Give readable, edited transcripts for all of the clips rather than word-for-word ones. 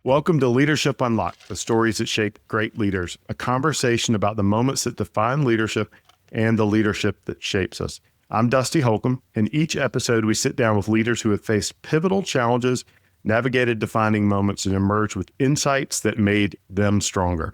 Welcome to Leadership Unlocked, the stories that shape great leaders, a conversation about the moments that define leadership and the leadership that shapes us. I'm Dusty Holcomb. In each episode, we sit down with leaders who have faced pivotal challenges, navigated defining moments, and emerged with insights that made them stronger.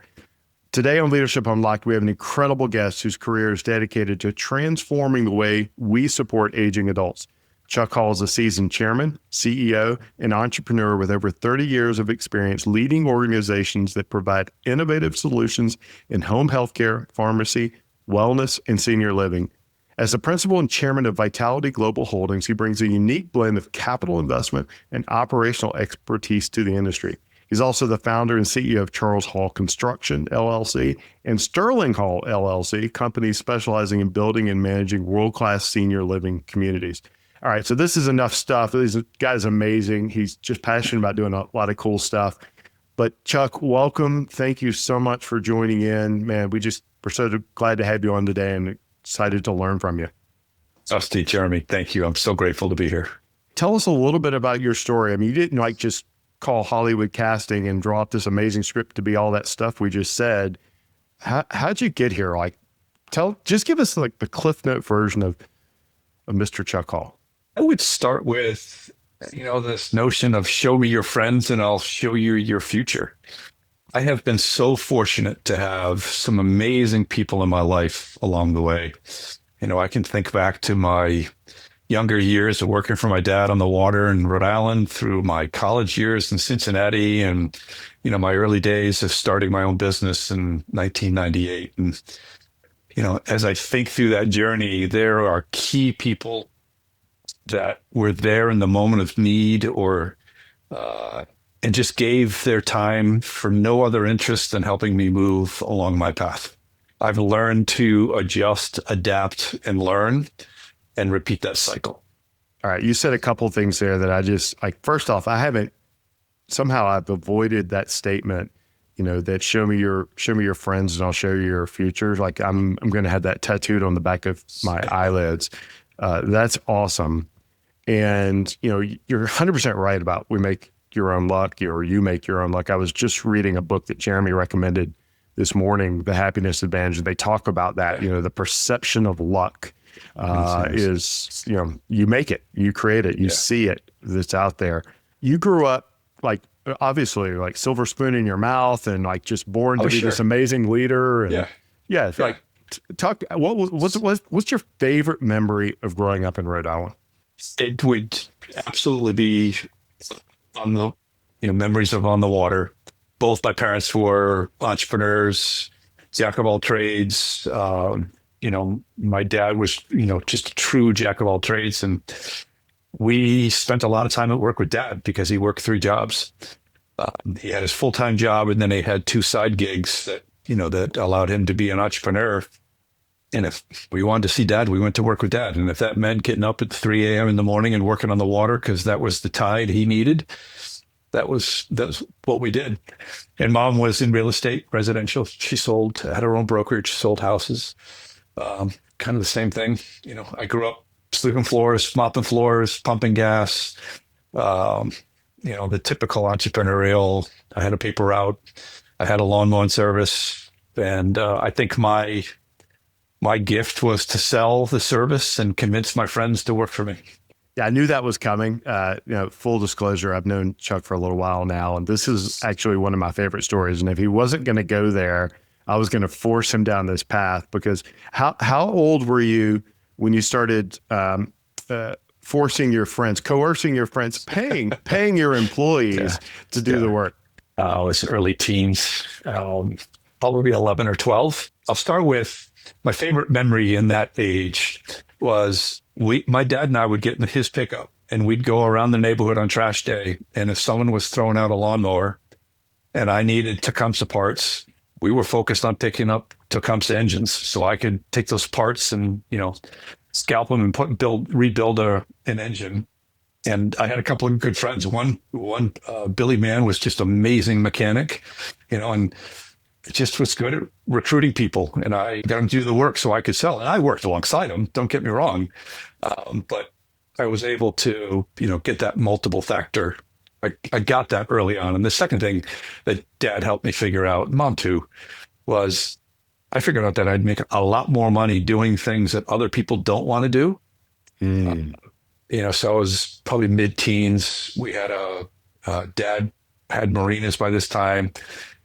Today on Leadership Unlocked, we have an incredible guest whose career is dedicated to transforming the way we support aging adults. Chuck Hall is a seasoned chairman, CEO, and entrepreneur with over 30 years of experience leading organizations that provide innovative solutions in home healthcare, pharmacy, wellness, and senior living. As the principal and chairman of Vitality Global Holdings, he brings a unique blend of capital investment and operational expertise to the industry. He's also the founder and CEO of Charles Hall Construction, LLC, and Sterling Hall, LLC, companies specializing in building and managing world-class senior living communities. All right, so this is enough stuff. This guy's amazing. He's just passionate about doing a lot of cool stuff. But Chuck, welcome. Thank you so much for joining in. Man, we're so glad to have you on today and excited to learn from you. Dusty, Jeremy, thank you. I'm so grateful to be here. Tell us a little bit about your story. I mean, you didn't just call Hollywood casting and draw up this amazing script to be all that stuff we just said. How'd you get here? Just give us the Cliff Note version of Mr. Chuck Hall. I would start with, this notion of show me your friends and I'll show you your future. I have been so fortunate to have some amazing people in my life along the way. I can think back to my younger years of working for my dad on the water in Rhode Island, through my college years in Cincinnati, and, my early days of starting my own business in 1998. And, as I think through that journey, there are key people that were there in the moment of need and just gave their time for no other interest than helping me move along my path. I've learned to adjust, adapt, and learn and repeat that cycle. All right. You said a couple of things there that first off, I've avoided that statement, that show me your friends and I'll show you your future. Like I'm going to have that tattooed on the back of my eyelids. That's awesome. And, you're 100% right about we make your own luck, or you make your own luck. I was just reading a book that Jeremy recommended this morning, The Happiness Advantage. They talk about that, the perception of luck is, you make it, you create it, you see it, that's out there. You grew up obviously silver spoon in your mouth and just born to be this amazing leader. And talk, what's your favorite memory of growing up in Rhode Island? It would absolutely be on the, memories of on the water. Both my parents were entrepreneurs, jack of all trades. My dad was, just a true jack of all trades. And we spent a lot of time at work with dad because he worked 3 jobs. He had his full-time job, and then he had 2 side gigs that, that allowed him to be an entrepreneur. And if we wanted to see dad, we went to work with dad. And if that meant getting up at 3 a.m. in the morning and working on the water because that was the tide he needed, that was what we did. And mom was in real estate, residential. She had her own brokerage, sold houses. Kind of the same thing. I grew up sweeping floors, mopping floors, pumping gas. The typical entrepreneurial. I had a paper route. I had a lawn mowing service. And I think my gift was to sell the service and convince my friends to work for me. Yeah, I knew that was coming. Full disclosure, I've known Chuck for a little while now, and this is actually one of my favorite stories. And if he wasn't going to go there, I was going to force him down this path, because how old were you when you started coercing your friends, paying your employees to do the work? I was early teens, probably 11 or 12. I'll start with my favorite memory in that age was my dad and I would get in his pickup and we'd go around the neighborhood on trash day. And if someone was throwing out a lawnmower and I needed Tecumseh parts, we were focused on picking up Tecumseh engines so I could take those parts and, scalp them and rebuild an engine. And I had a couple of good friends. One Billy Mann was just amazing mechanic, and just was good at recruiting people, and I got him to do the work so I could sell. And I worked alongside him, don't get me wrong. But I was able to, get that multiple factor I got that early on. And the second thing that dad helped me figure out, mom too, was I figured out that I'd make a lot more money doing things that other people don't want to do. Mm. So I was probably mid-teens. We had dad had marinas by this time,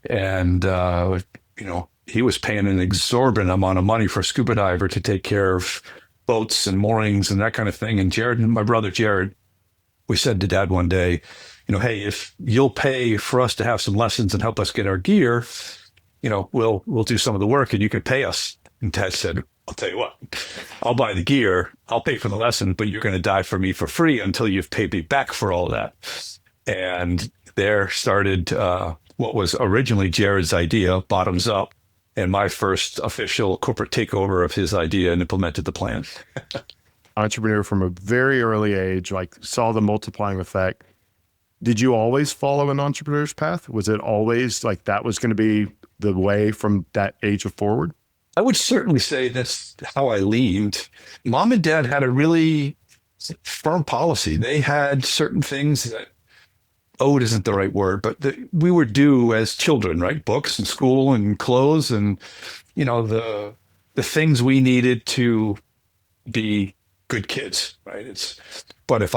and he was paying an exorbitant amount of money for a scuba diver to take care of boats and moorings and that kind of thing. And Jared and my brother Jared, we said to dad one day, hey, if you'll pay for us to have some lessons and help us get our gear, we'll do some of the work and you can pay us. And dad said, I'll tell you what, I'll buy the gear, I'll pay for the lesson, but you're going to die for me for free until you've paid me back for all that. And there started what was originally Jared's idea, bottoms up, and my first official corporate takeover of his idea and implemented the plan. Entrepreneur from a very early age, like saw the multiplying effect. Did you always follow an entrepreneur's path? Was it always like that was going to be the way from that age forward? I would certainly say that's how I leaned. Mom and dad had a really firm policy. They had certain things that owed isn't the right word, but we were due as children, right? Books and school and clothes and, the things we needed to be good kids, right? But if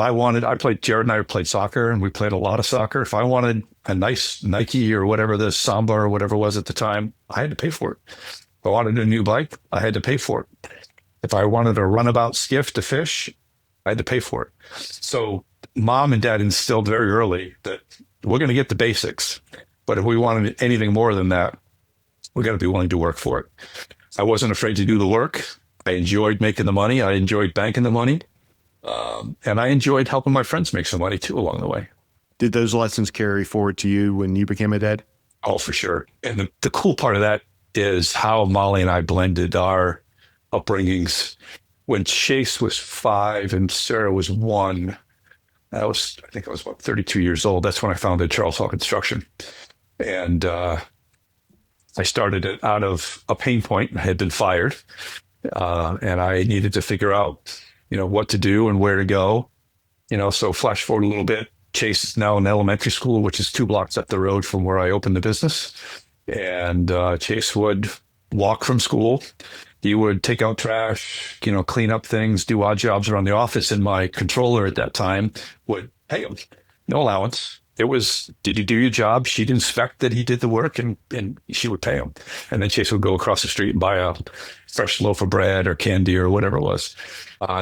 Jared and I played soccer and we played a lot of soccer. If I wanted a nice Nike or whatever, the Samba or whatever it was at the time, I had to pay for it. If I wanted a new bike, I had to pay for it. If I wanted a runabout skiff to fish, I had to pay for it. So mom and dad instilled very early that we're going to get the basics, but if we wanted anything more than that, we got to be willing to work for it. I wasn't afraid to do the work. I enjoyed making the money. I enjoyed banking the money. And I enjoyed helping my friends make some money too along the way. Did those lessons carry forward to you when you became a dad? Oh, for sure. And the cool part of that is how Molly and I blended our upbringings. When Chase was 5 and Sarah was 1, I think I was about 32 years old. That's when I founded Charles Hall Construction. And I started it out of a pain point. I had been fired. And I needed to figure out, what to do and where to go. So flash forward a little bit. Chase is now in elementary school, which is 2 blocks up the road from where I opened the business. And Chase would walk from school. He would take out trash, clean up things, do odd jobs around the office. And my controller at that time would pay him. No allowance. It was, did you do your job? She'd inspect that he did the work and she would pay him. And then Chase would go across the street and buy a fresh loaf of bread or candy or whatever it was.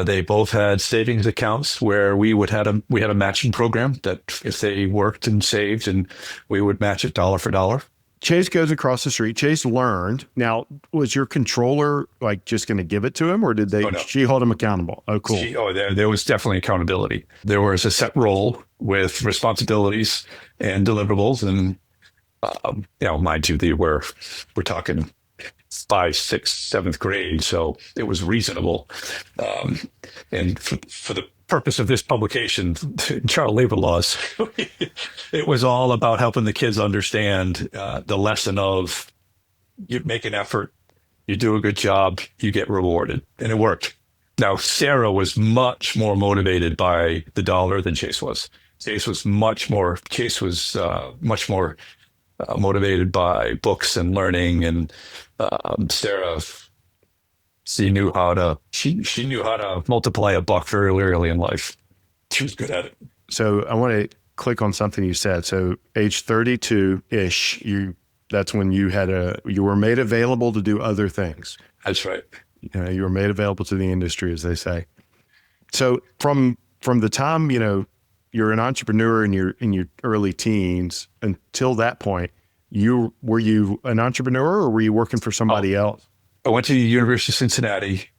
They both had savings accounts where we had a matching program that if they worked and saved, and we would match it dollar for dollar. Chase goes across the street. Chase learned. Now, was your controller just going to give it to him, or did she hold him accountable? Oh, cool. There was definitely accountability. There was a set role with responsibilities and deliverables, and mind you, we're talking 5th, 6th, 7th grade, so it was reasonable. And for the purpose of this publication, child labor laws, it was all about helping the kids understand the lesson of you make an effort, you do a good job, you get rewarded, and it worked. Now, Sarah was much more motivated by the dollar than Chase was. Chase was much more motivated by books and learning, and Sarah, she knew how to multiply a buck very early in life. She was good at it. So I want to click on something you said. So age 32-ish, that's when you were made available to do other things. That's right. You were made available to the industry, as they say. So from the time, you're an entrepreneur in your early teens until that point, were you an entrepreneur or were you working for somebody else? I went to the University of Cincinnati,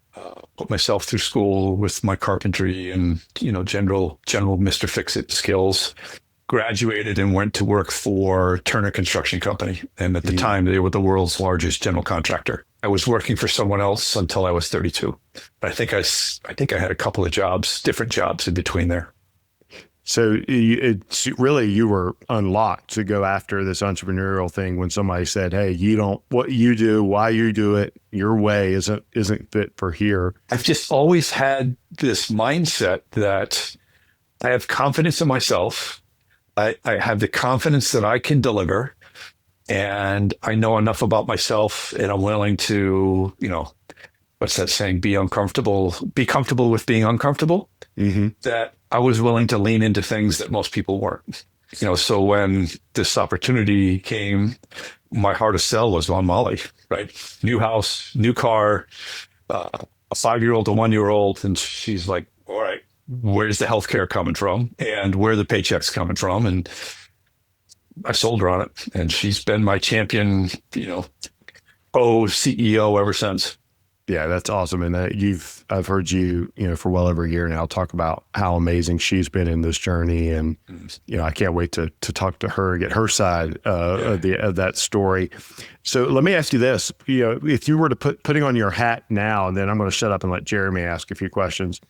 put myself through school with my carpentry and, general Mr. Fix-It skills, graduated and went to work for Turner Construction Company. And at the time, they were the world's largest general contractor. I was working for someone else until I was 32. But I think I had a couple of different jobs in between there. So it's really, you were unlocked to go after this entrepreneurial thing when somebody said, hey, what you do, why you do it, your way isn't fit for here. I've just always had this mindset that I have confidence in myself. I have the confidence that I can deliver, and I know enough about myself, and I'm willing to, what's that saying? Be comfortable with being uncomfortable. Mm-hmm. That I was willing to lean into things that most people weren't. So when this opportunity came, my hardest sell was on Molly, right? New house, new car, a 5-year-old to 1-year-old. And she's like, all right, where's the healthcare coming from? And where are the paychecks coming from? And I sold her on it. And she's been my champion, CEO ever since. Yeah, that's awesome. And I've heard you, for well over a year now talk about how amazing she's been in this journey. And, I can't wait to talk to her, get her side of that story. So let me ask you this, if you were to putting on your hat now, and then I'm going to shut up and let Jeremy ask a few questions.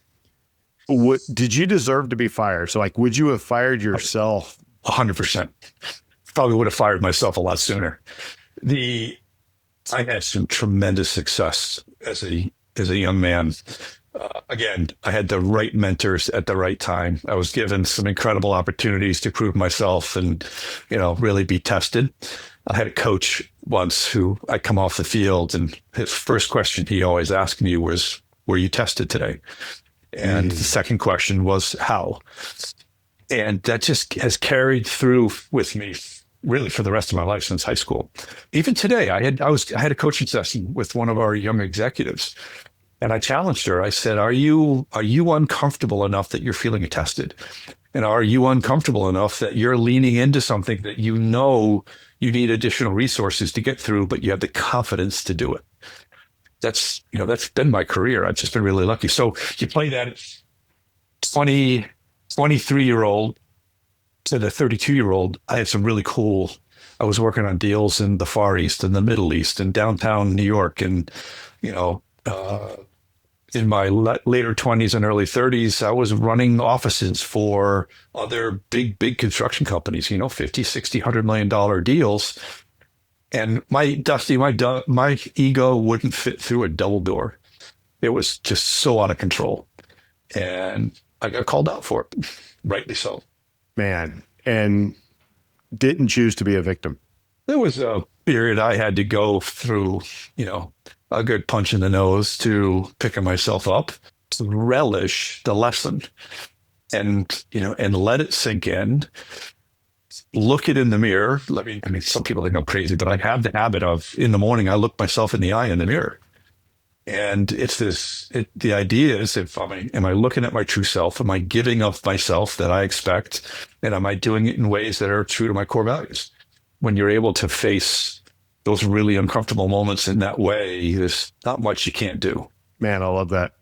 Did you deserve to be fired? So would you have fired yourself? 100%. Probably would have fired myself a lot sooner. I had some tremendous success as a young man. Again, I had the right mentors at the right time. I was given some incredible opportunities to prove myself and, really be tested. I had a coach once who I come off the field, and his first question he always asked me was, "Were you tested today?" And the second question was, "How?" And that just has carried through with me really for the rest of my life since high school. Even today, I had a coaching session with one of our young executives, and I challenged her. I said, are you uncomfortable enough that you're feeling tested? And are you uncomfortable enough that you're leaning into something that you need additional resources to get through, but you have the confidence to do it? That's been my career. I've just been really lucky. So you play that 23-year-old to the 32-year-old, I had some really cool. I was working on deals in the Far East and the Middle East and downtown New York. And, in my later 20s and early 30s, I was running offices for other big construction companies, 50, 60, $100 million deals. And my ego wouldn't fit through a double door. It was just so out of control. And I got called out for it, rightly so. Man, and didn't choose to be a victim. There was a period I had to go through, a good punch in the nose to picking myself up, to relish the lesson and let it sink in, look it in the mirror. Some people think I'm crazy, but I have the habit of, in the morning, I look myself in the eye in the mirror. And the idea is, am I looking at my true self? Am I giving of myself that I expect? And am I doing it in ways that are true to my core values? When you're able to face those really uncomfortable moments in that way, there's not much you can't do. Man, I love that.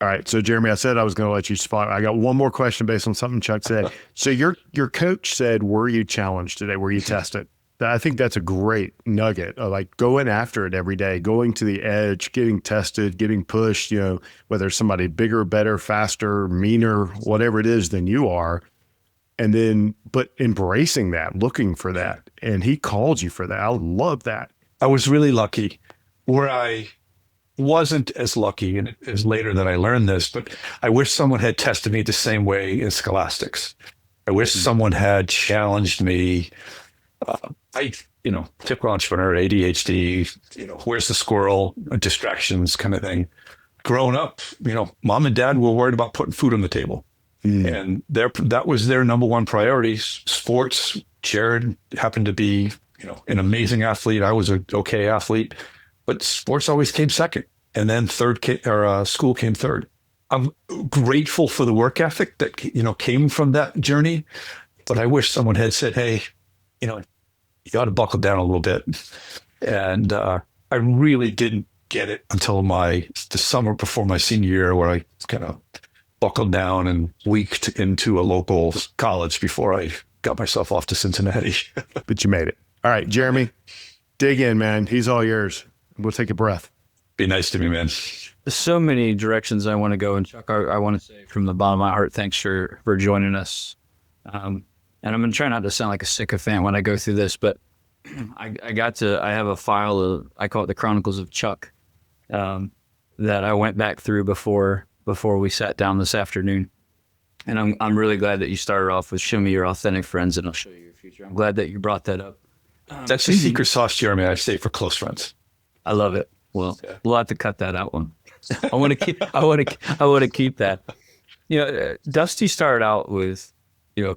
All right. So Jeremy, I said I was going to let you spot. I got one more question based on something Chuck said. So your coach said, were you challenged today? Were you tested? I think that's a great nugget of going after it every day, going to the edge, getting tested, getting pushed, whether it's somebody bigger, better, faster, meaner, whatever it is than you are. And then, but embracing that, looking for that. And he called you for that. I love that. I was really lucky. Where I wasn't as lucky, and it was later that I learned this, but I wish someone had tested me the same way in scholastics. I wish someone had challenged me. Typical entrepreneur, ADHD, where's the squirrel, distractions kind of thing. Growing up, mom and dad were worried about putting food on the table. And that was their number one priority. Sports. Jared happened to be, an amazing athlete. I was an okay athlete, but sports always came second. And then school came third. I'm grateful for the work ethic that, came from that journey. But I wish someone had said, hey, you ought to buckle down a little bit. And I really didn't get it until the summer before my senior year, where I kind of buckled down and leaked into a local college before I got myself off to Cincinnati. But you made it. All right, Jeremy, dig in, man. He's all yours. We'll take a breath. Be nice to me, man. There's so many directions I want to go. And Chuck, I want to say from the bottom of my heart, thanks for joining us. And I'm going to try not to sound like a sycophant when I go through this, but I have a file I call it the Chronicles of Chuck, that I went back through before we sat down this afternoon. And I'm really glad that you started off with show me your authentic friends and I'll show you your future. I'm glad that you brought that up. That's the secret sauce, Jeremy, I say, for close friends. I love it. Well, we'll have to cut that out one. I want to keep. I want to keep that. Dusty started out with,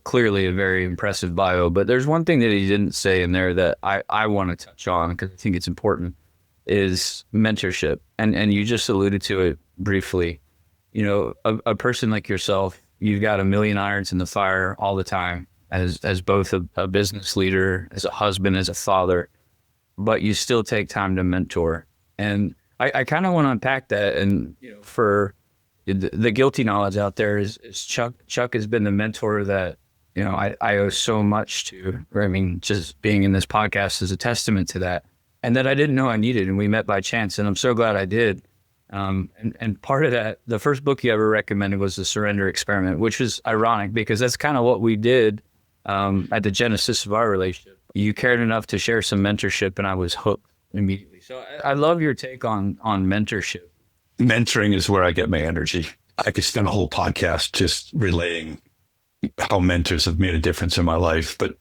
clearly a very impressive bio. But there's one thing that he didn't say in there that I want to touch on because I think it's important is mentorship, and you just alluded to it briefly. A person like yourself, you've got a million irons in the fire all the time as both a business leader, as a husband, as a father, but you still take time to mentor. And I kind of want to unpack that. And, for the guilty knowledge out there is Chuck. Chuck has been the mentor that, I owe so much to. I mean, just being in this podcast is a testament to that. And that I didn't know I needed. And we met by chance. And I'm so glad I did. And part of that, the first book you ever recommended was The Surrender Experiment, which is ironic because that's kind of what we did at the genesis of our relationship. You cared enough to share some mentorship, and I was hooked immediately. So I love your take on mentorship. Mentoring is where I get my energy. I could spend a whole podcast just relaying how mentors have made a difference in my life. But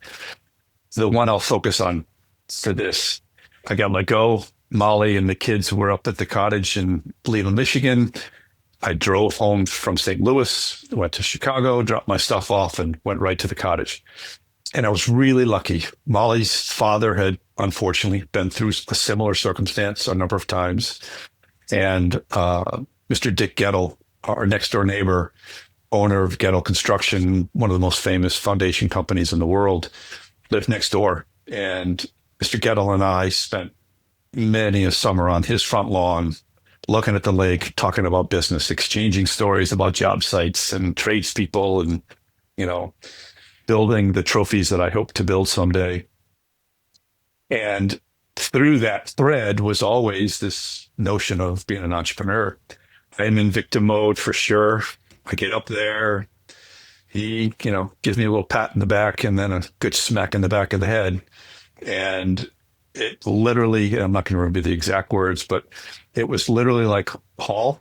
the one I'll focus on for this, I got let go. Molly and the kids were up at the cottage in Cleveland, Michigan. I drove home from St. Louis, went to Chicago, dropped my stuff off, and went right to the cottage. And I was really lucky. Molly's father had unfortunately been through a similar circumstance a number of times. And Mr. Dick Gettle, our next door neighbor, owner of Gettle Construction, one of the most famous foundation companies in the world, lived next door. And Mr. Gettle and I spent many a summer on his front lawn, looking at the lake, talking about business, exchanging stories about job sites and tradespeople and, building the trophies that I hope to build someday. And through that thread was always this notion of being an entrepreneur. I'm in victim mode for sure. I get up there. He, gives me a little pat in the back and then a good smack in the back of the head. And it literally, I'm not going to remember the exact words, but it was literally like, Paul,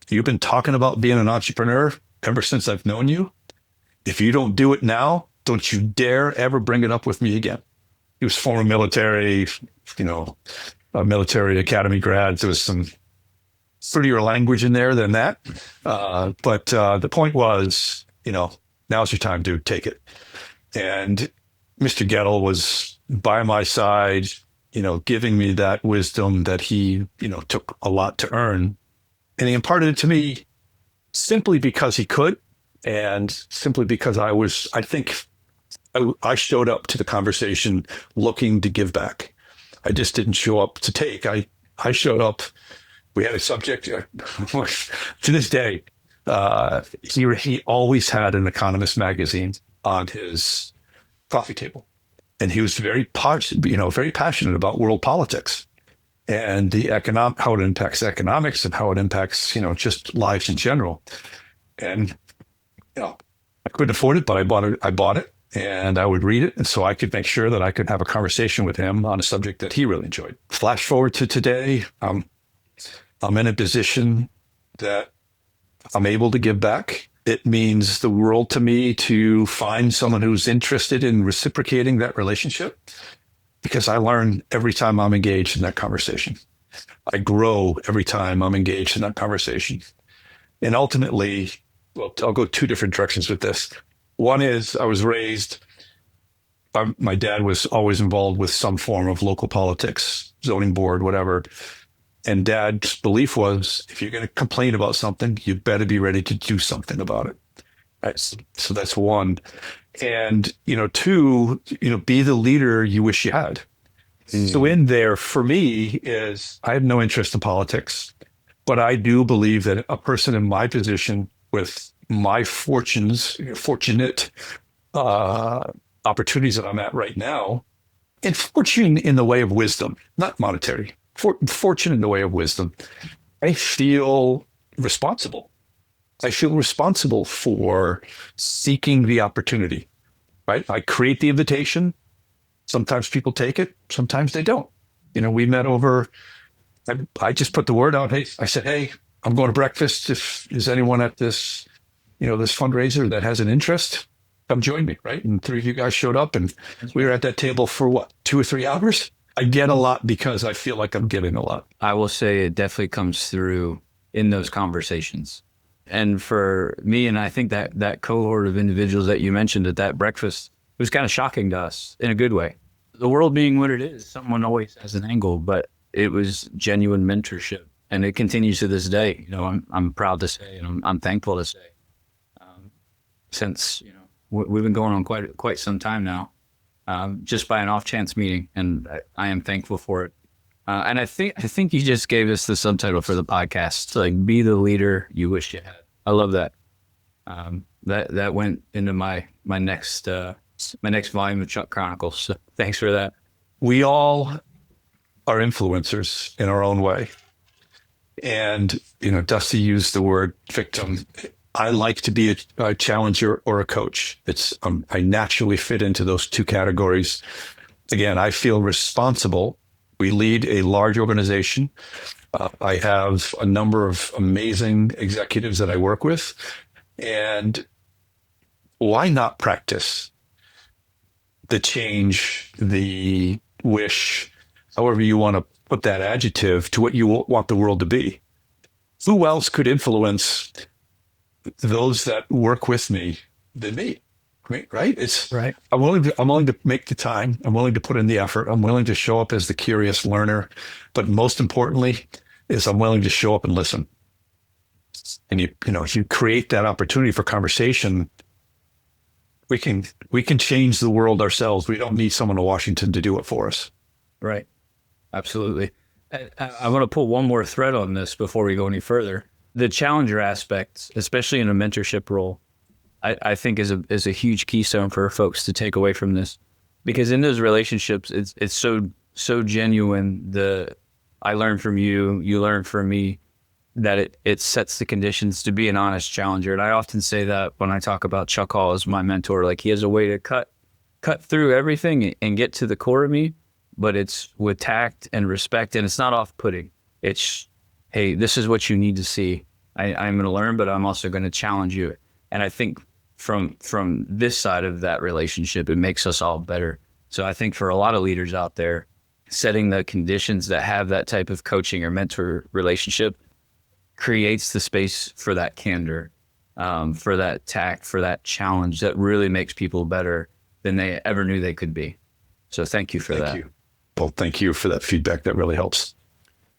you've been talking about being an entrepreneur ever since I've known you. If you don't do it now, don't you dare ever bring it up with me again. He was former military, a military academy grad. There was some prettier language in there than that. But the point was, now's your time, dude, take it. And Mr. Gettle was by my side, giving me that wisdom that he, took a lot to earn. And he imparted it to me simply because he could, and simply because I showed up to the conversation looking to give back. I just didn't show up to take. I showed up. We had a subject to this day. He always had an Economist magazine on his coffee table. And he was very passionate about world politics and how it impacts economics and how it impacts, just lives in general. And, I couldn't afford it, but I bought it and I would read it. And so I could make sure that I could have a conversation with him on a subject that he really enjoyed. Flash forward to today. I'm in a position that I'm able to give back. It means the world to me to find someone who's interested in reciprocating that relationship, because I learn every time I'm engaged in that conversation. I grow every time I'm engaged in that conversation. And ultimately, I'll go two different directions with this. One is I was raised, my dad was always involved with some form of local politics, zoning board, whatever. And Dad's belief was, if you're going to complain about something, you better be ready to do something about it. Right? So that's one. And, two, be the leader you wish you had. So in there, for me, is I have no interest in politics, but I do believe that a person in my position with my fortunate opportunities that I'm at right now, and fortune in the way of wisdom, not monetary, fortune in the way of wisdom, I feel responsible. I feel responsible for seeking the opportunity, right? I create the invitation. Sometimes people take it. Sometimes they don't. We met over, I just put the word out. Hey, I said, hey, I'm going to breakfast. Is anyone at this this fundraiser that has an interest, come join me, right? And 3 of you guys showed up, and we were at that table for what, 2 or 3 hours? I get a lot because I feel like I'm giving a lot. I will say it definitely comes through in those conversations. And for me, and I think that cohort of individuals that you mentioned at that breakfast, it was kind of shocking to us in a good way. The world being what it is, someone always has an angle, but it was genuine mentorship, and it continues to this day. I'm proud to say, and I'm thankful to say, since we've been going on quite some time now, just by an off chance meeting, and I am thankful for it. And I think you just gave us the subtitle for the podcast, like "Be the leader you wish you had." I love that. That went into my next volume of Chuck Chronicles. So thanks for that. We all are influencers in our own way. And, Dusty used the word victim. I like to be a challenger or a coach. I naturally fit into those 2 categories. Again, I feel responsible. We lead a large organization. I have a number of amazing executives that I work with. And why not practice the change, the wish, however you want to put that adjective, to what you want the world to be? Who else could influence those that work with me than me? Right? It's right. I'm willing to make the time. I'm willing to put in the effort. I'm willing to show up as the curious learner. But most importantly is I'm willing to show up and listen. And if you create that opportunity for conversation, we can change the world ourselves. We don't need someone in Washington to do it for us. Right. Absolutely. I want to pull one more thread on this before we go any further. The challenger aspect, especially in a mentorship role, I think is a huge keystone for folks to take away from this, because in those relationships, it's so genuine. I learn from you, you learn from me, that it sets the conditions to be an honest challenger. And I often say that when I talk about Chuck Hall as my mentor, like he has a way to cut through everything and get to the core of me, but it's with tact and respect, and it's not off-putting. It's, hey, this is what you need to see. I'm going to learn, but I'm also going to challenge you. And I think from this side of that relationship, it makes us all better. So I think for a lot of leaders out there, setting the conditions that have that type of coaching or mentor relationship creates the space for that candor, for that tact, for that challenge that really makes people better than they ever knew they could be. So thank you for that. Thank you. Well, thank you for that feedback. That really helps.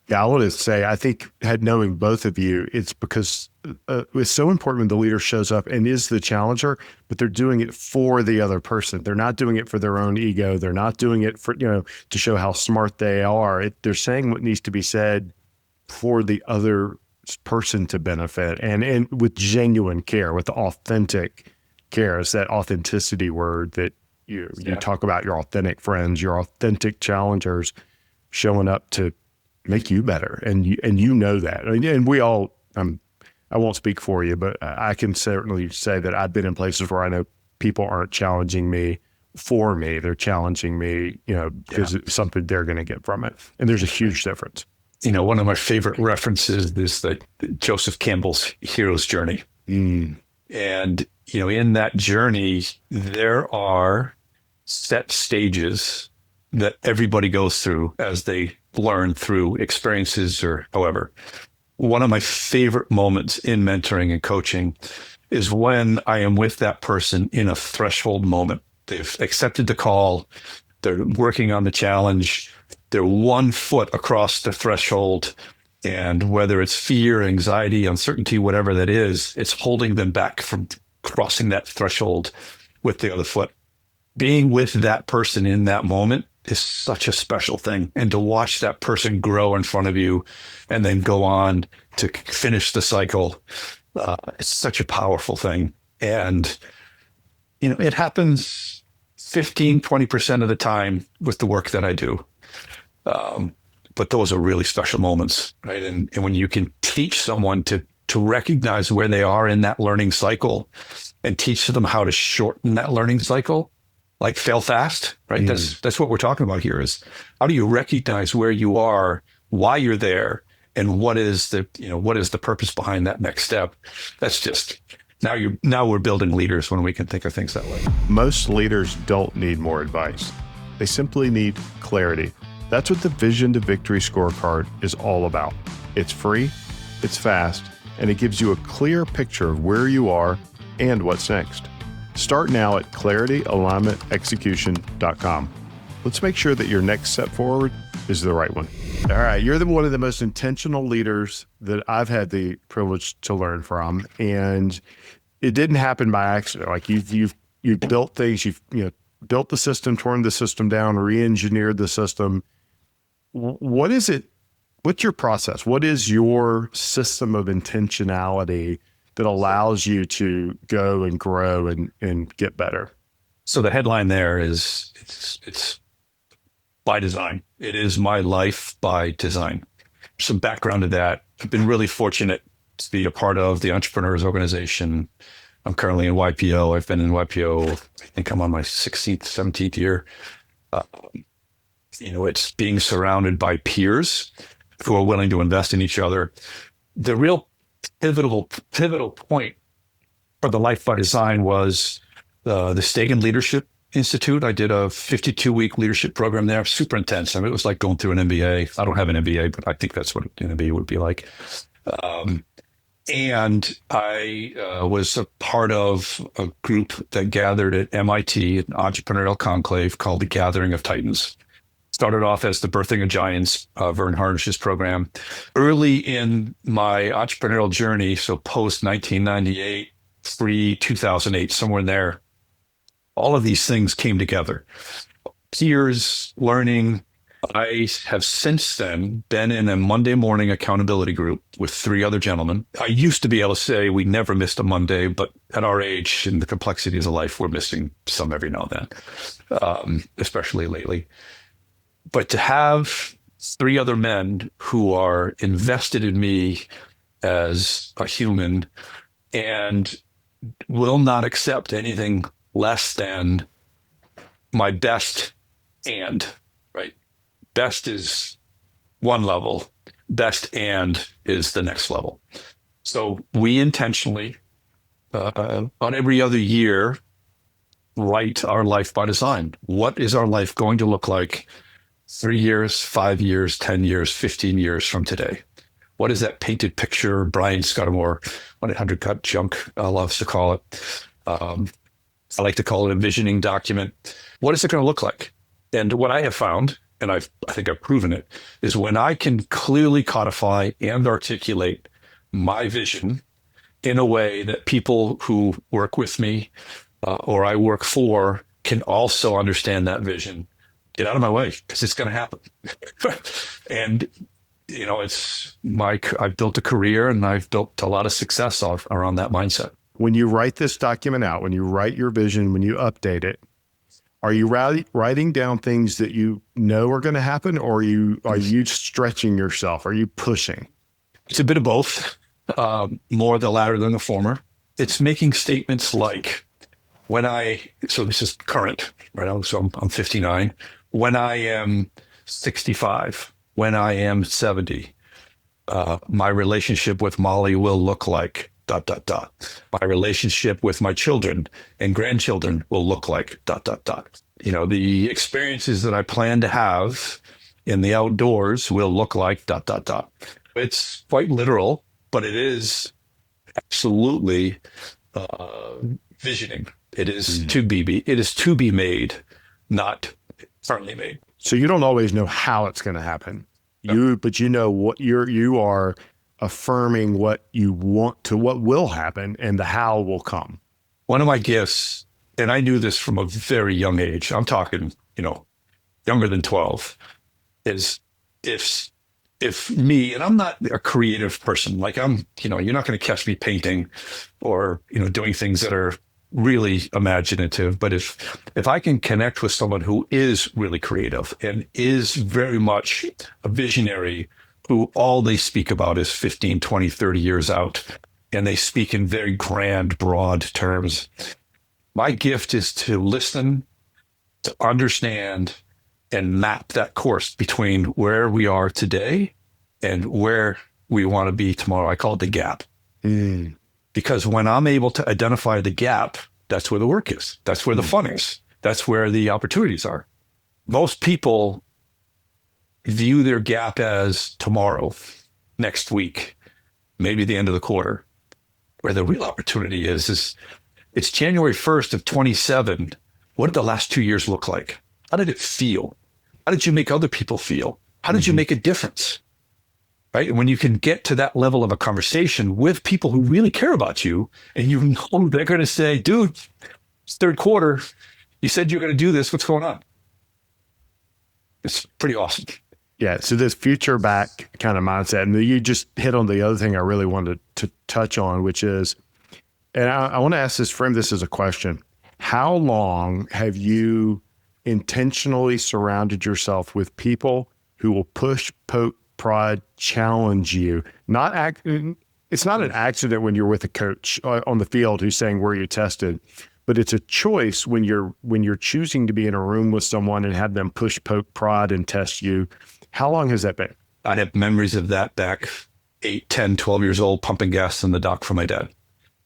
Yeah, I want to say, I think knowing both of you, it's because it's so important when the leader shows up and is the challenger, but they're doing it for the other person. They're not doing it for their own ego. They're not doing it for, to show how smart they are. They're saying what needs to be said for the other person to benefit, and with genuine care, with authentic care. It's that authenticity word that you talk about, your authentic friends, your authentic challengers showing up to make you better. And you know that. And we all, I won't speak for you, but I can certainly say that I've been in places where I know people aren't challenging me for me. They're challenging me, because it's something they're going to get from it. And there's a huge difference. One of my favorite references is that Joseph Campbell's hero's journey. And, in that journey, there are set stages that everybody goes through as they learn through experiences or however. One of my favorite moments in mentoring and coaching is when I am with that person in a threshold moment. They've accepted the call. They're working on the challenge. They're 1 foot across the threshold. And whether it's fear, anxiety, uncertainty, whatever that is, it's holding them back from crossing that threshold with the other foot. Being with that person in that moment is such a special thing. And to watch that person grow in front of you and then go on to finish the cycle, it's such a powerful thing. And, it happens 15, 20% of the time with the work that I do. But those are really special moments, right? And when you can teach someone to recognize where they are in that learning cycle and teach them how to shorten that learning cycle, like fail fast, right? That's what we're talking about here, is how do you recognize where you are, why you're there, and what is the purpose behind that next step? That's just Now we're building leaders when we can think of things that way. Most leaders don't need more advice. They simply need clarity. That's what the Vision to Victory scorecard is all about. It's free, it's fast, and it gives you a clear picture of where you are and what's next. Start now at clarityalignmentexecution.com. Let's make sure that your next step forward is the right one. All right, you're one of the most intentional leaders that I've had the privilege to learn from, and it didn't happen by accident. Like you've built things, you've built the system, torn the system down, re-engineered the system. What is it? What's your process? What is your system of intentionality that allows you to go and grow and get better? So the headline there is it's by design. It is my life by design. Some background to that. I've been really fortunate to be a part of the Entrepreneurs organization. I'm currently in YPO. I've been in YPO, I think I'm on my 16th, 17th year. It's being surrounded by peers who are willing to invest in each other. The real pivotal point for the Life by Design was the Stegan Leadership Institute. I did a 52-week leadership program there, super intense. I mean, it was like going through an MBA. I don't have an MBA, but I think that's what an MBA would be like. And I was a part of a group that gathered at MIT, an entrepreneurial conclave called the Gathering of Titans. Started off as the Birthing of Giants, Vern Harnish's program. Early in my entrepreneurial journey, so post 1998, pre-2008, somewhere in there, all of these things came together. Peers, learning. I have since then been in a Monday morning accountability group with 3 other gentlemen. I used to be able to say we never missed a Monday, but at our age and the complexities of life, we're missing some every now and then, especially lately. But to have 3 other men who are invested in me as a human and will not accept anything less than my best and, right? Best is one level, best and is the next level. So we intentionally, on every other year, write our life by design. What is our life going to look like 3 years, 5 years, 10 years, 15 years from today? What is that painted picture Brian Scudamore, 1-800-Cut Junk, loves to call it? I like to call it a visioning document. What is it going to look like? And what I have found, and I think I've proven it, is when I can clearly codify and articulate my vision in a way that people who work with me or I work for can also understand that vision, get out of my way because it's going to happen. And, I've built a career and I've built a lot of success around that mindset. When you write this document out, when you write your vision, when you update it, are you writing down things that you know are going to happen, or are you stretching yourself? Are you pushing? It's a bit of both, more the latter than the former. It's making statements like, so this is current, right? So I'm 59. When I am 65, when I am 70, my relationship with Molly will look like ... My relationship with my children and grandchildren will look like ... The experiences that I plan to have in the outdoors will look like ... It's quite literal, but it is absolutely visioning. It is to be made, not currently made. So you don't always know how it's going to happen. But you know what you are affirming what you want to, what will happen, and the how will come. One of my gifts, and I knew this from a very young age, I'm talking, younger than 12, is if me, and I'm not a creative person, like you're not going to catch me painting or, doing things that are really imaginative. But if I can connect with someone who is really creative and is very much a visionary, who all they speak about is 15, 20, 30 years out, and they speak in very grand, broad terms. My gift is to listen, to understand, and map that course between where we are today and where we want to be tomorrow. I call it the gap. because when I'm able to identify the gap, that's where the work is. That's where the fun is. That's where the opportunities are. Most people view their gap as tomorrow, next week, maybe the end of the quarter. Where the real opportunity is it's January 1st of 27. What did the last 2 years look like? How did it feel? How did you make other people feel? How did you make a difference? Right? And when you can get to that level of a conversation with people who really care about you, and you know they're going to say, dude, it's third quarter. You said you're going to do this. What's going on? It's pretty awesome. Yeah. So this future back kind of mindset, and you just hit on the other thing I really wanted to touch on, which is, and I want to frame this as a question. How long have you intentionally surrounded yourself with people who will push, poke, prod, challenge you? It's not an accident when you're with a coach on the field who's saying where you tested, but it's a choice when you're choosing to be in a room with someone and have them push, poke, prod, and test you. How long has that been? I have memories of that back 8, 10, 12 years old, pumping gas in the dock for my dad.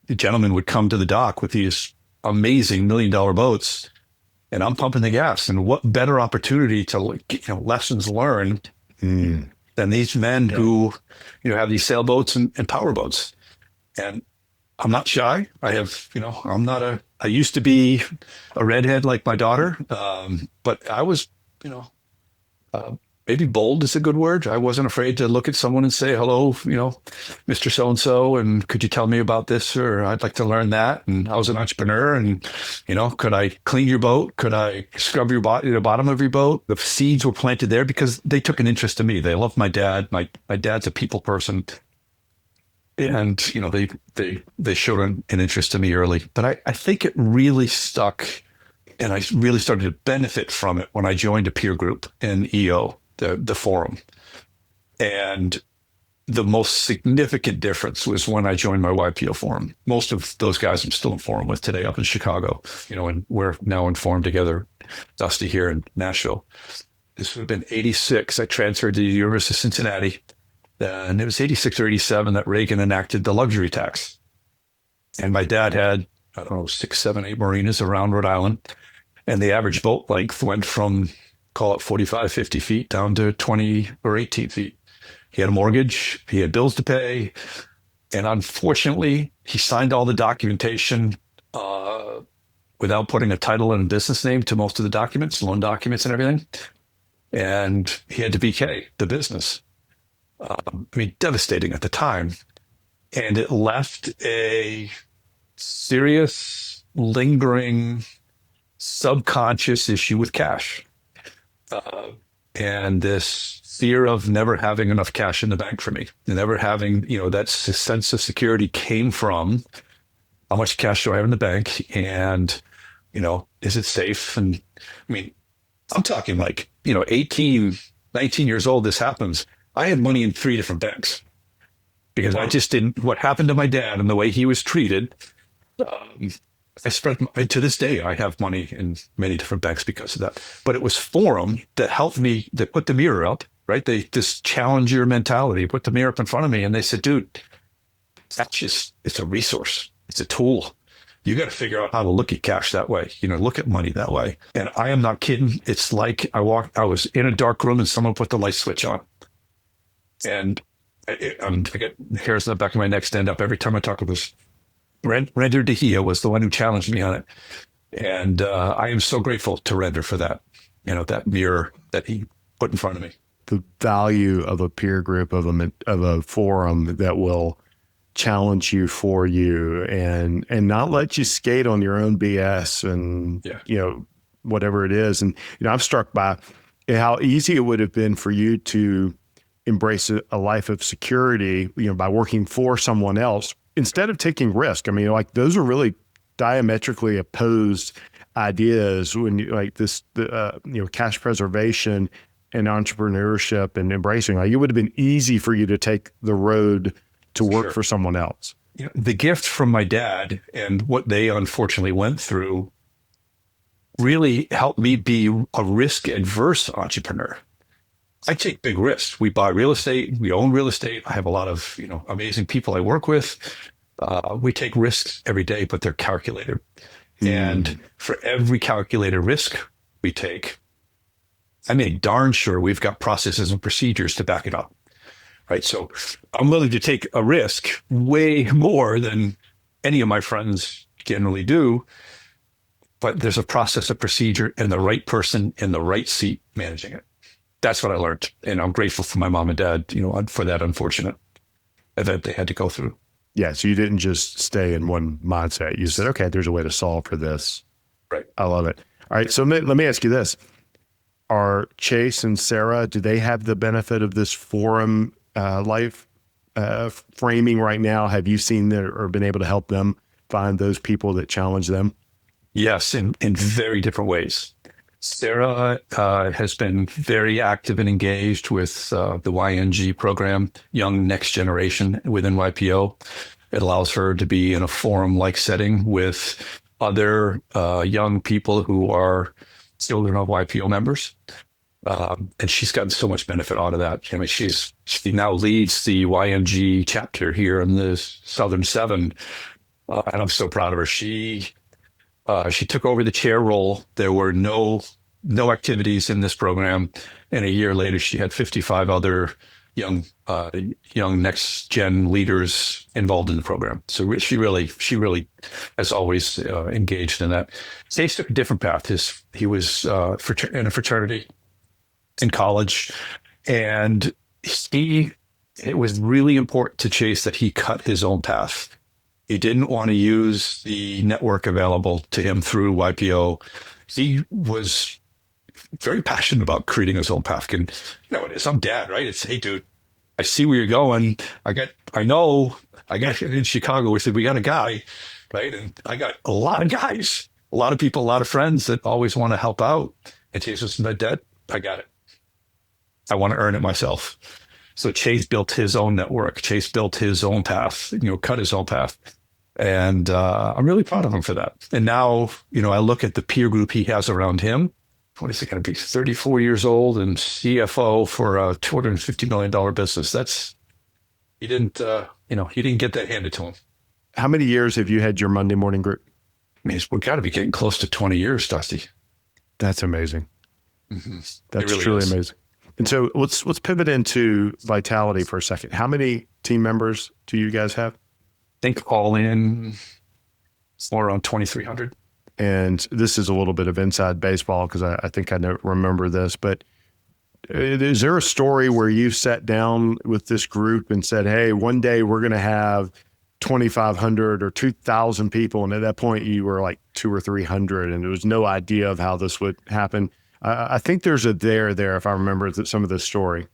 The gentleman would come to the dock with these amazing $1 million boats, and I'm pumping the gas. And what better opportunity to get, lessons learned than these men who, have these sailboats and power boats. And I'm not shy. I have, I used to be a redhead like my daughter, but I was, maybe bold is a good word. I wasn't afraid to look at someone and say, hello, Mr. So-and-so, and could you tell me about this? Or I'd like to learn that. And I was an entrepreneur, and, could I clean your boat? Could I scrub your the bottom of your boat? The seeds were planted there because they took an interest in me. They loved my dad. My dad's a people person. And, they showed an interest in me early. But I think it really stuck, and I really started to benefit from it when I joined a peer group in EO, the forum. And the most significant difference was when I joined my YPO forum. Most of those guys I'm still in forum with today up in Chicago, and we're now in forum together, Dusty here in Nashville. This would have been 86. I transferred to the University of Cincinnati. And it was 86 or 87 that Reagan enacted the luxury tax. And my dad had, 6, 7, 8 marinas around Rhode Island. And the average boat length went from, call it 45, 50 feet down to 20 or 18 feet. He had a mortgage, he had bills to pay. And unfortunately, he signed all the documentation without putting a title and a business name to most of the documents, loan documents and everything. And he had to BK the business. Devastating at the time. And it left a serious, lingering, subconscious issue with cash. And this fear of never having enough cash in the bank for me, never having, that sense of security came from how much cash do I have in the bank? And, is it safe? And I'm talking 18, 19 years old, this happens. I had money in 3 different banks because I just didn't, what happened to my dad and the way he was treated. I spread, to this day, I have money in many different banks because of that. But it was Forum that helped me, that put the mirror up, right? This challenger mentality, put the mirror up in front of me. And they said, dude, it's a resource. It's a tool. You got to figure out how to look at cash that way, look at money that way. And I am not kidding. It's like I was in a dark room and someone put the light switch on. And I get hairs on the back of my neck stand up every time I talk with this. Render DeHia was the one who challenged me on it. And I am so grateful to Render for that, that mirror that he put in front of me. The value of a peer group, of a forum that will challenge you for you and not let you skate on your own BS and, whatever it is. And, I'm struck by how easy it would have been for you to embrace a life of security, by working for someone else instead of taking risk. Those are really diametrically opposed ideas when cash preservation and entrepreneurship and embracing. It would have been easy for you to take the road to work for someone else. The gift from my dad and what they unfortunately went through really helped me be a risk-adverse entrepreneur. I take big risks. We buy real estate. We own real estate. I have a lot of, amazing people I work with. We take risks every day, but they're calculated. And for every calculated risk we take, I make darn sure we've got processes and procedures to back it up. Right. So I'm willing to take a risk way more than any of my friends generally do. But there's a process, a procedure, and the right person in the right seat managing it. That's what I learned. And I'm grateful for my mom and dad, for that unfortunate event they had to go through. Yeah. So you didn't just stay in one mindset. You said, okay, there's a way to solve for this. Right. I love it. All right. So let me ask you this. Are Chase and Sarah, do they have the benefit of this forum life framing right now? Have you seen that or been able to help them find those people that challenge them? Yes, in very different ways. Sarah has been very active and engaged with the YNG program, Young Next Generation within YPO. It allows her to be in a forum-like setting with other young people who are children of YPO members. And she's gotten so much benefit out of that. I mean, she now leads the YNG chapter here in the Southern Seven. And I'm so proud of her. She took over the chair role. There were no activities in this program, and a year later, she had 55 other young next gen leaders involved in the program. So she really, as always, engaged in that. Chase took a different path. He was in a fraternity in college, and it was really important to Chase that he cut his own path. He didn't want to use the network available to him through YPO. He was very passionate about creating his own path. And it is. I'm dad, right? It's, hey, dude, I see where you're going. I got in Chicago. We said, we got a guy, right? And I got a lot of guys, a lot of people, a lot of friends that always want to help out. And Chase was, Dad, I got it. I want to earn it myself. So Chase built his own network. Chase built his own path, cut his own path. And I'm really proud of him for that. And now, I look at the peer group he has around him. What is it going to be? 34 years old and CFO for a $250 million business. He didn't get that handed to him. How many years have you had your Monday morning group? I mean, we've got to be getting close to 20 years, Dusty. That's amazing. Mm-hmm. That's really truly is. amazing. And so let's pivot into Vitality for a second. How many team members do you guys have? I think all in more around 2,300. And this is a little bit of inside baseball because I think I remember this, but is there a story where you sat down with this group and said, hey, one day we're going to have 2,500 or 2,000 people. And at that point you were like 200 or 300 and there was no idea of how this would happen. I think there's a there, if I remember some of this story.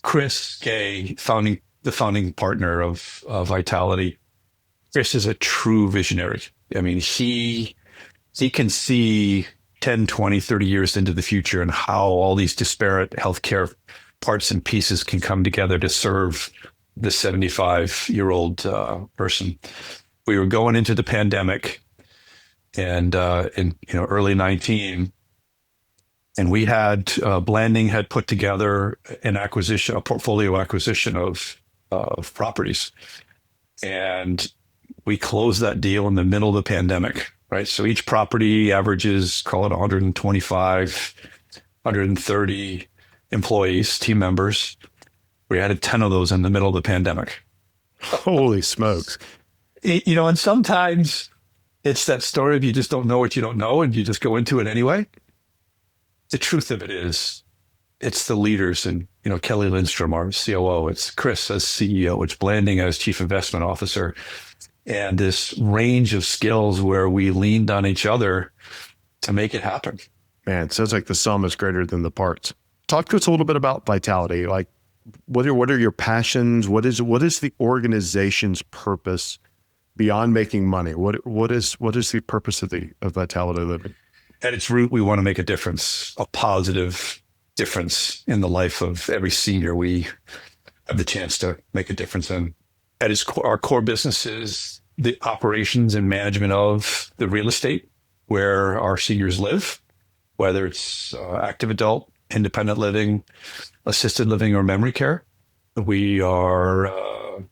Chris Gay, the founding partner of Vitality. Chris is a true visionary. I mean, he can see 10, 20, 30 years into the future and how all these disparate healthcare parts and pieces can come together to serve the 75-year-old person. We were going into the pandemic and in early 19, and we had Blanding had put together a portfolio acquisition of properties, and we closed that deal in the middle of the pandemic. Right. So each property averages, call it 125, 130 employees, team members. We added 10 of those in the middle of the pandemic. Holy smokes. And sometimes it's that story of you just don't know what you don't know and you just go into it anyway. The truth of it is it's the leaders and, Kelly Lindstrom, our COO, it's Chris as CEO, it's Blanding as Chief Investment Officer. And this range of skills where we leaned on each other to make it happen. Man, it sounds like the sum is greater than the parts. Talk to us a little bit about Vitality. Like, what are your passions? What is the organization's purpose beyond making money? What is the purpose of Vitality Living? At its root, we want to make a difference, a positive difference in the life of every senior we have the chance to make a difference in. At its core, our core business is the operations and management of the real estate where our seniors live, whether it's active adult, independent living, assisted living, or memory care. We are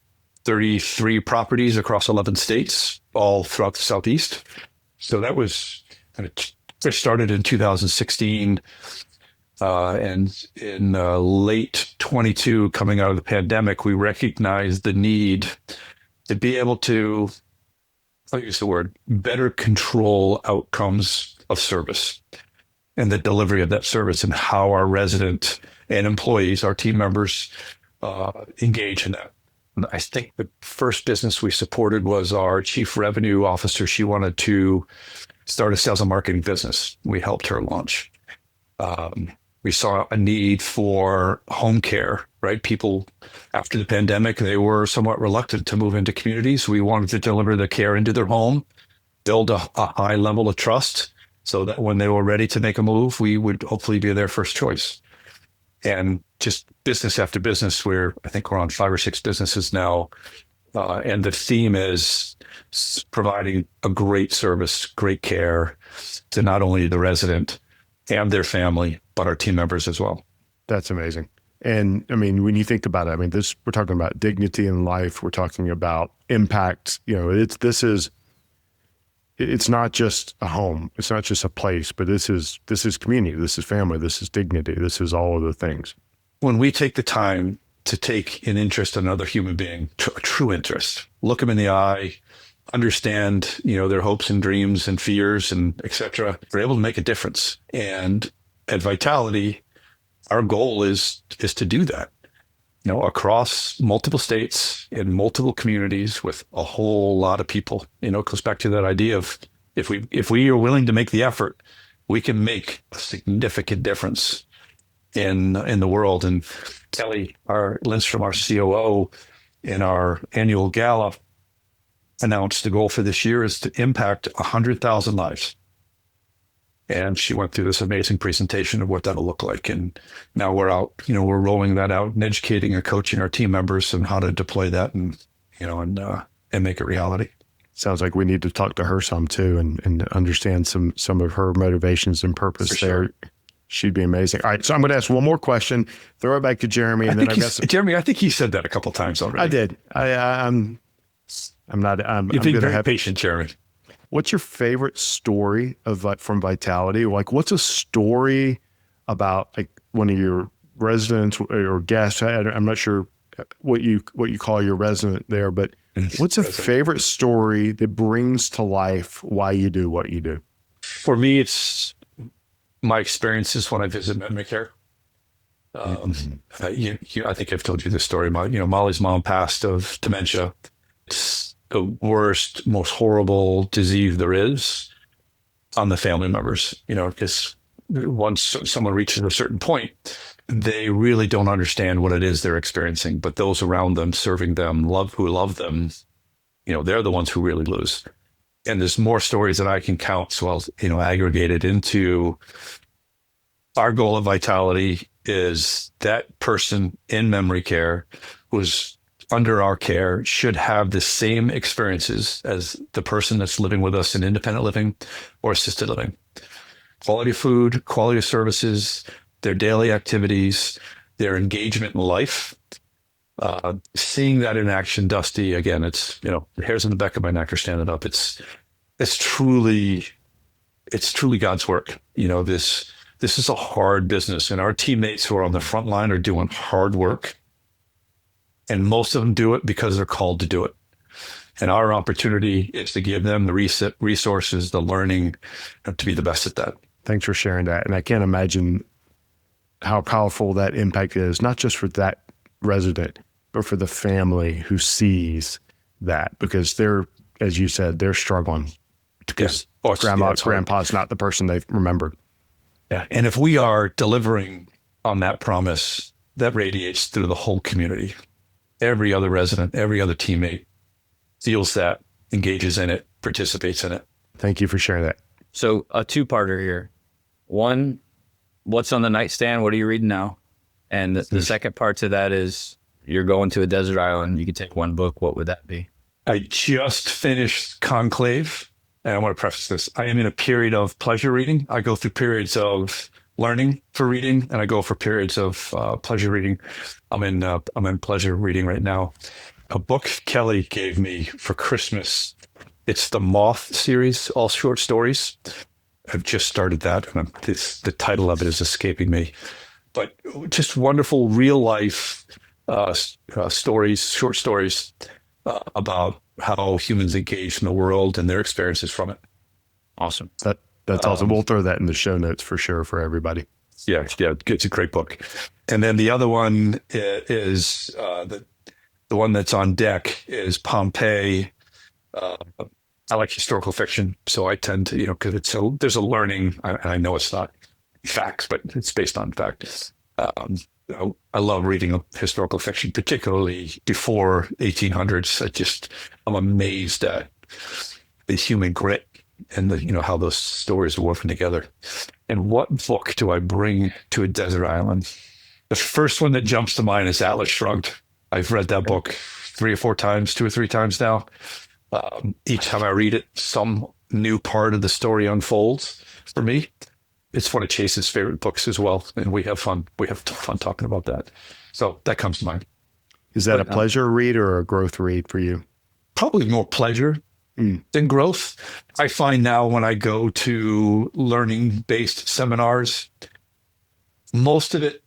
33 properties across 11 states, all throughout the Southeast. So that was kind of first started in 2016. And in late 22, coming out of the pandemic, we recognized the need to be able to, I'll use the word, better control outcomes of service and the delivery of that service and how our resident and employees, our team members, engage in that. I think the first business we supported was our chief revenue officer. She wanted to start a sales and marketing business. We helped her launch. We saw a need for home care, right? People after the pandemic, they were somewhat reluctant to move into communities. We wanted to deliver the care into their home, build a high level of trust so that when they were ready to make a move, we would hopefully be their first choice. And just business after business, I think we're on 5 or 6 businesses now. And the theme is providing a great service, great care to not only the resident and their family, but our team members as well. That's amazing. And I mean, when you think about it, I mean, we're talking about dignity in life. We're talking about impact. You know, it's not just a home. It's not just a place, but this is community. This is family. This is dignity. This is all of the things. When we take the time to take an interest in another human being, a true interest, look them in the eye, understand, their hopes and dreams and fears and et cetera, we're able to make a difference. And at Vitality, our goal is to do that, across multiple states in multiple communities with a whole lot of people. It goes back to that idea of if we are willing to make the effort, we can make a significant difference in the world. And Kelly Lindstrom, our COO, in our annual gala, announced the goal for this year is to impact 100,000 lives. And she went through this amazing presentation of what that'll look like. And now we're out, we're rolling that out and educating and coaching our team members on how to deploy that and make it reality. Sounds like we need to talk to her some too and understand some of her motivations and purpose there. Sure. She'd be amazing. All right. So I'm going to ask one more question, throw it back to Jeremy. And Jeremy, I think he said that a couple of times already. I did. I'm being very patient, Jeremy. What's your favorite story from Vitality? Like, what's a story about like one of your residents or guests? I'm not sure what you call your resident there, but what's a favorite story that brings to life why you do what you do? For me, it's my experiences when I visit memory care. I think I've told you this story. Molly's mom passed of dementia. It's the worst, most horrible disease there is on the family members, because once someone reaches a certain point, they really don't understand what it is they're experiencing. But those around them, serving them, who love them, they're the ones who really lose. And there's more stories than I can count. So I'll, aggregate it into our goal of Vitality is that person in memory care who's under our care should have the same experiences as the person that's living with us in independent living or assisted living. Quality food, quality of services, their daily activities, their engagement in life. Seeing that in action, Dusty, again, it's, the hairs on the back of my neck are standing up. It's truly God's work. This is a hard business, and our teammates who are on the front line are doing hard work. And most of them do it because they're called to do it. And our opportunity is to give them the resources, the learning, to be the best at that. Thanks for sharing that. And I can't imagine how powerful that impact is, not just for that resident, but for the family who sees that, because they're, as you said, they're struggling because grandpa's not the person they've remembered. Yeah. And if we are delivering on that promise, that radiates through the whole community. Every other resident, every other teammate feels that, engages in it, participates in it. Thank you for sharing that. So a two-parter here. One, what's on the nightstand? What are you reading now? And the second part to that is you're going to a desert island. You could take one book. What would that be? I just finished Conclave, and I want to preface this. I am in a period of pleasure reading. I go through periods of learning for reading, and I go for periods of pleasure reading. I'm in pleasure reading right now. a book Kelly gave me for Christmas. It's the Moth series, all short stories. I've just started that, and the title of it is escaping me. But just wonderful real life stories, short stories about how humans engage in the world and their experiences from it. Awesome. That's awesome. We'll throw that in the show notes for sure for everybody. Yeah, it's a great book. And then the other one is the one that's on deck is Pompeii. I like historical fiction, so I tend to, because there's a learning. I know it's not facts, but it's based on fact. I love reading historical fiction, particularly before 1800s. I'm amazed at the human grit and how those stories are woven together. And what book do I bring to a desert island? The first one that jumps to mind is Atlas Shrugged. I've read that book 2 or 3 times now. Each time I read it, some new part of the story unfolds for me. It's one of Chase's favorite books as well, and we have fun. We have fun talking about that. So that comes to mind. Is that a pleasure read or a growth read for you? Probably more pleasure than growth. I find now when I go to learning-based seminars, most of it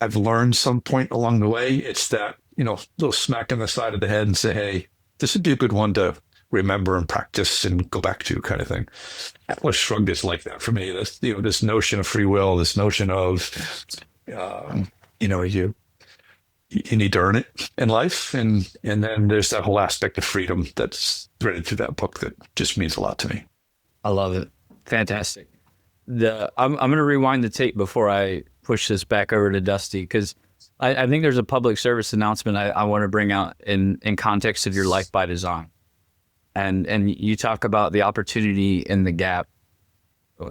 I've learned some point along the way. It's that, little smack on the side of the head and say, hey, this would be a good one to remember and practice and go back to, kind of thing. Atlas Shrugged is like that for me. This notion of free will, this notion of, you need to earn it in life. And then there's that whole aspect of freedom that's threaded through that book that just means a lot to me. I love it. Fantastic. I'm going to rewind the tape before I push this back over to Dusty, because I think there's a public service announcement I want to bring out in context of your life by design. And you talk about the opportunity in the gap.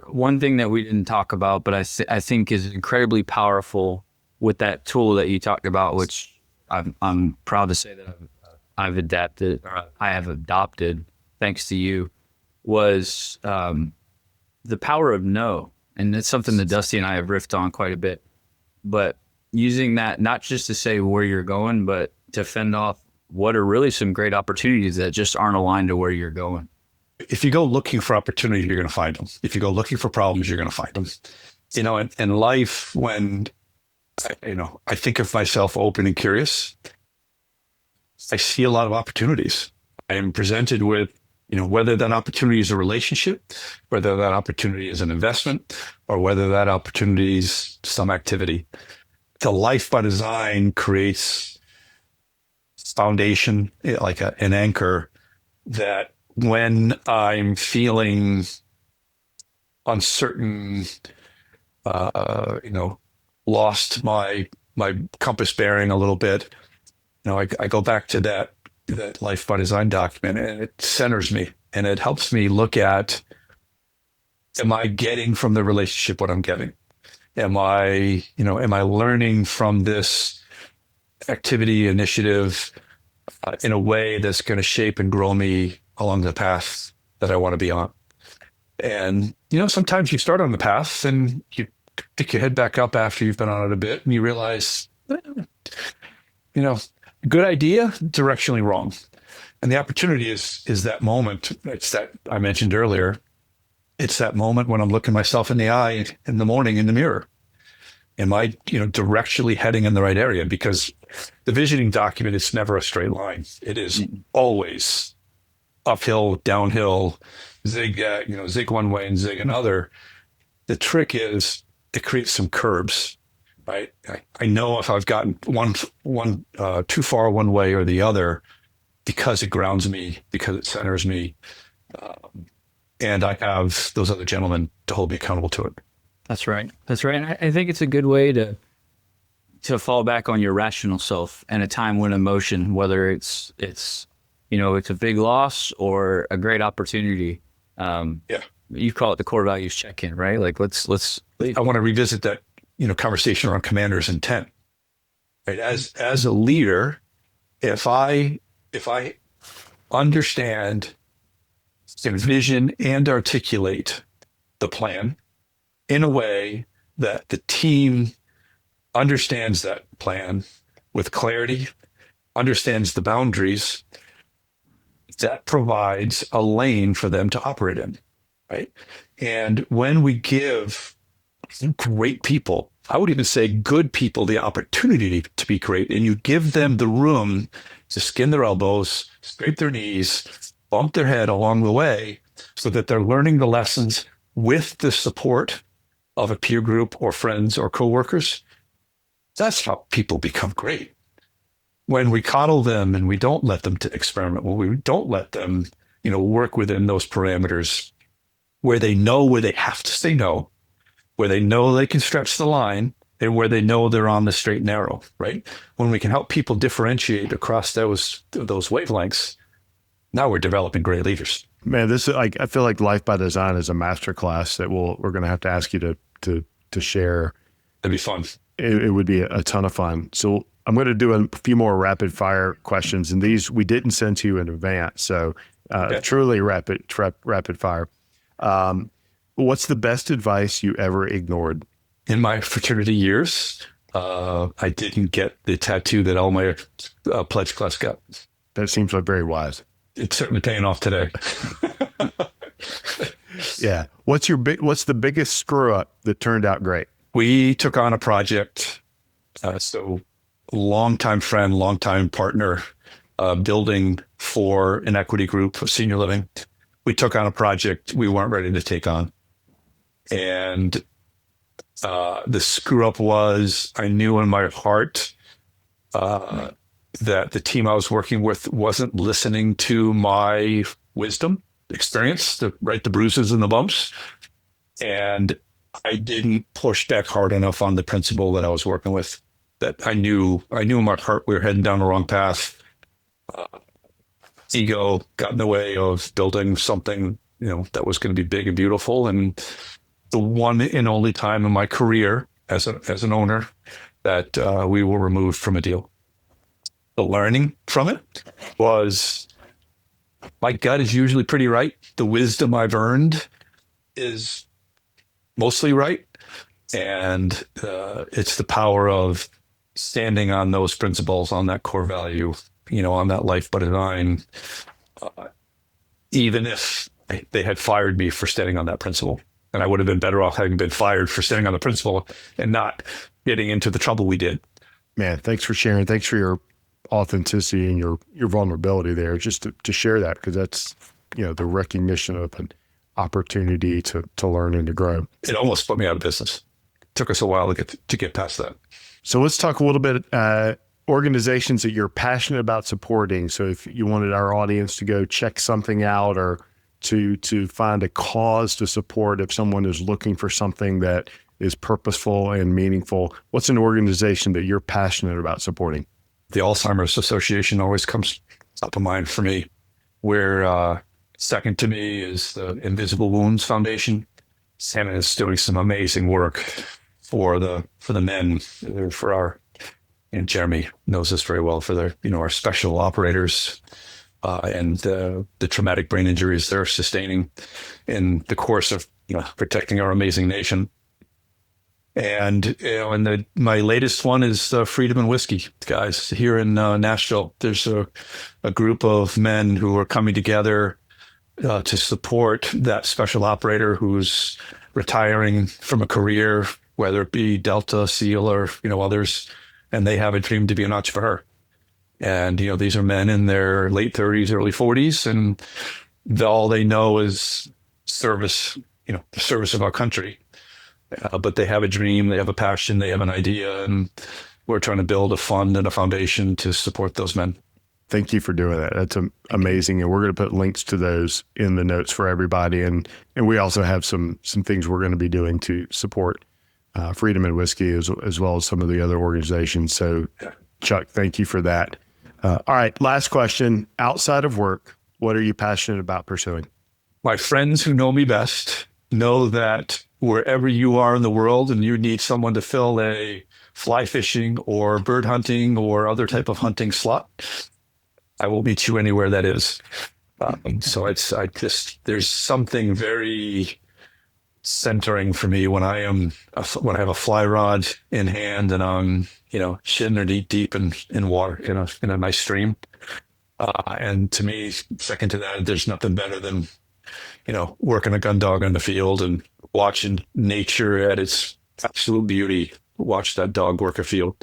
One thing that we didn't talk about, but I think is incredibly powerful with that tool that you talked about, which I'm proud to say that I have adopted thanks to you, was the power of no. And it's something that Dusty and I have riffed on quite a bit. But using that not just to say where you're going, but to fend off what are really some great opportunities that just aren't aligned to where you're going. If you go looking for opportunity, you're going to find them. If you go looking for problems, you're going to find them. In life, when I think of myself open and curious, I see a lot of opportunities. I am presented with, whether that opportunity is a relationship, whether that opportunity is an investment, or whether that opportunity is some activity. The life by design creates foundation, like an anchor, that when I'm feeling uncertain, lost my compass bearing a little bit, I go back to that life by design document, and it centers me and it helps me look at, am I getting from the relationship what I'm getting? Am I learning from this activity initiative in a way that's going to shape and grow me along the path that I want to be on? And, sometimes you start on the path and you pick your head back up after you've been on it a bit and you realize, good idea, directionally wrong. And the opportunity is that moment. It's that I mentioned earlier. It's that moment when I'm looking myself in the eye in the morning in the mirror. Am I, directionally heading in the right area? Because the visioning document is never a straight line. It is always uphill, downhill, zig one way and zig another. The trick is it creates some curbs, right? I know if I've gotten one too far one way or the other, because it grounds me, because it centers me, and I have those other gentlemen to hold me accountable to it. That's right. And I think it's a good way to fall back on your rational self in a time when emotion, whether it's a big loss or a great opportunity. You call it the core values check-in, right? Like let's. I want to revisit that, conversation around commander's intent. Right? As a leader, if I understand, envision, and articulate the plan in a way that the team understands that plan with clarity understands the boundaries, that provides a lane for them to operate in, right? And when we give great people, I would even say good people, the opportunity to be great, and you give them the room to skin their elbows, scrape their knees, bump their head along the way, so that they're learning the lessons with the support of a peer group or friends or coworkers, that's how people become great. When we coddle them and we don't let them to experiment, when we don't let them, work within those parameters where they know where they have to say no, where they know they can stretch the line, and where they know they're on the straight and narrow, right? When we can help people differentiate across those wavelengths, now we're developing great leaders. Man, this is like, I feel like Life by Design is a masterclass that we're going to have to ask you to share. It'd be fun. It would be a ton of fun. So I'm going to do a few more rapid fire questions, and these we didn't send to you in advance. So Okay. truly rapid fire. What's the best advice you ever ignored? In my fraternity years, I didn't get the tattoo that all my pledge class got. That seems like very wise. It's certainly paying off today. Yeah. What's the biggest screw up that turned out great? We took on a project. So longtime friend, longtime partner, building for an equity group of senior living. We took on a project we weren't ready to take on. And the screw up was I knew in my heart that the team I was working with wasn't listening to my wisdom, experience, the bruises and the bumps. And I didn't push back hard enough on the principal that I was working with. That I knew in my heart we were heading down the wrong path. Ego got in the way of building something, that was going to be big and beautiful. And the one and only time in my career as an owner that we were removed from a deal. The learning from it was my gut is usually pretty right. The wisdom I've earned is mostly right. And it's the power of standing on those principles, on that core value, on that life by design, even if they had fired me for standing on that principle. And I would have been better off having been fired for standing on the principle and not getting into the trouble we did. Man, thanks for sharing. Thanks for your authenticity and your vulnerability there, just to share that, because that's, the recognition of an opportunity to learn and to grow. It almost put me out of business. It took us a while to get past that. So let's talk a little bit organizations that you're passionate about supporting. So if you wanted our audience to go check something out or to find a cause to support, if someone is looking for something that is purposeful and meaningful, what's an organization that you're passionate about supporting? The Alzheimer's Association always comes top of mind for me. Where second to me is the Invisible Wounds Foundation. Santa is doing some amazing work for the men, for our, and Jeremy knows this very well, for their, our special operators and the traumatic brain injuries they're sustaining in the course of protecting our amazing nation. And my latest one is Freedom and Whiskey, guys, here in Nashville. There's a group of men who are coming together to support that special operator who's retiring from a career, whether it be Delta, SEAL, or others, and they have a dream to be an entrepreneur. And these are men in their late 30s, early 40s, and all they know is service, the service of our country. But they have a dream, they have a passion, they have an idea, and we're trying to build a fund and a foundation to support those men. Thank you for doing that. That's amazing. And we're going to put links to those in the notes for everybody. And we also have some things we're going to be doing to support Freedom and Whiskey as well as some of the other organizations. So Chuck, thank you for that. All right. Last question. Outside of work, what are you passionate about pursuing? My friends who know me best know that wherever you are in the world and you need someone to fill a fly fishing or bird hunting or other type of hunting slot, I will meet you anywhere that is. So there's something very centering for me when I have a fly rod in hand and I'm, shin or deep in water, in a nice stream. And to me, second to that, there's nothing better than, working a gun dog on the field and watching nature at its absolute beauty. Watch that dog work a field.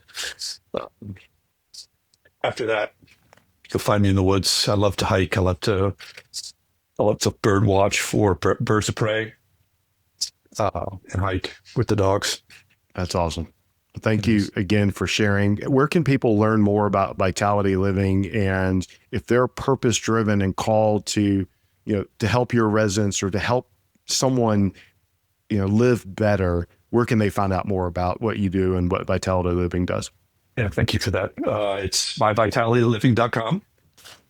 After that, you'll find me in the woods. I love to hike. I love to bird watch for birds of prey, and hike with the dogs. That's awesome. Thank you again for sharing. Where can people learn more about Vitality Living? And if they're purpose driven and called to, to help your residents or to help someone, live better, where can they find out more about what you do and what Vitality Living does? Yeah, thank you for that. It's myvitalityliving.com.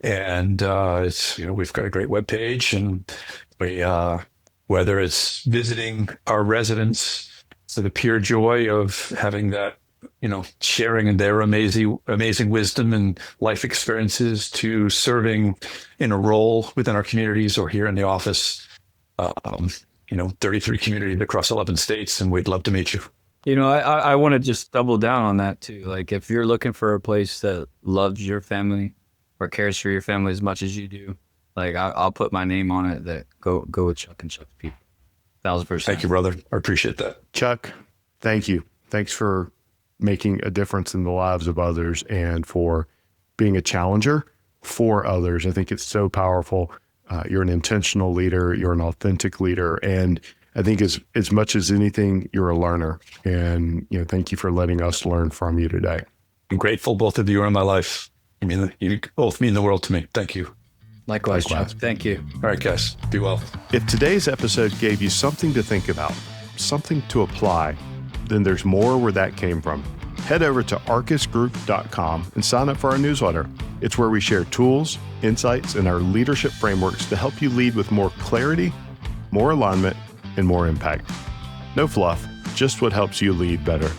And it's, we've got a great webpage, and we, whether it's visiting our residents, so the pure joy of having that, sharing in their amazing wisdom and life experiences, to serving in a role within our communities or here in the office, 33 communities across 11 states, and we'd love to meet you. I want to just double down on that too. Like, if you're looking for a place that loves your family or cares for your family as much as you do, like, I'll put my name on it. That go with Chuck and Chuck's people. 1,000%. Thank you, brother. I appreciate that. Chuck, thank you. Thanks for making a difference in the lives of others and for being a challenger for others. I think it's so powerful. You're an intentional leader. You're an authentic leader. And I think as much as anything, you're a learner. And, thank you for letting us learn from you today. I'm grateful both of you are in my life. I mean, you both mean the world to me. Thank you. Likewise, Chuck. Thank you. All right, guys. Be well. If today's episode gave you something to think about, something to apply, then there's more where that came from. Head over to arcusgroup.com and sign up for our newsletter. It's where we share tools, insights, and our leadership frameworks to help you lead with more clarity, more alignment, and more impact. No fluff, just what helps you lead better.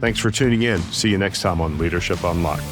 Thanks for tuning in. See you next time on Leadership Unlocked.